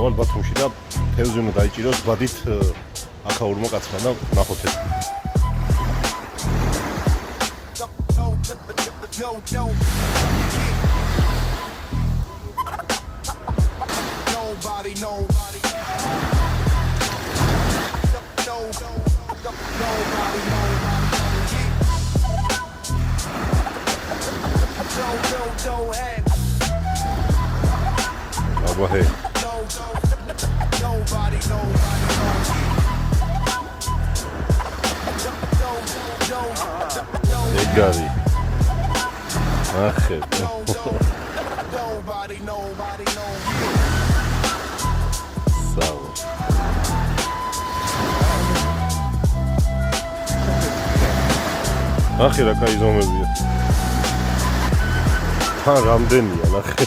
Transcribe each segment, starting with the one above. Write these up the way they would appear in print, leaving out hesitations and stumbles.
ვარ ბათუმში და თევზი უნდა დაიჭიროს ბადით აქაურმა კაცმა და ნახოთ ეს. Aba hey. Egari. Axe. Sawa. Axe რა кай ზომებია. თან რამდენია ნახე.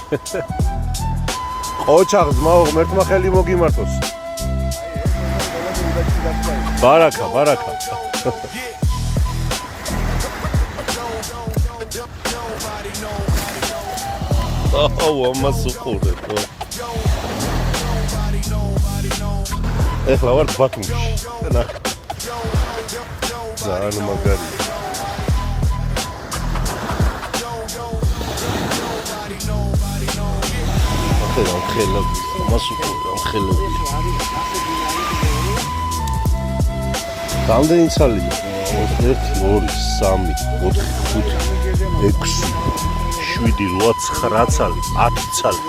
ოჩაღს მაო ღმერთმა ხელი მოგიმართოს. ბარაკა, ბარაკა. აუ, ამას უყურებ. ეხლა ვარ ბათუმში. ნახე. ძალიან მაგარია. ხელები, ამას უყურებ, ხელები. რამდენი ცალია? 1 2 3 4 5 6 7 8 9 10 ცალი, 10 ცალი.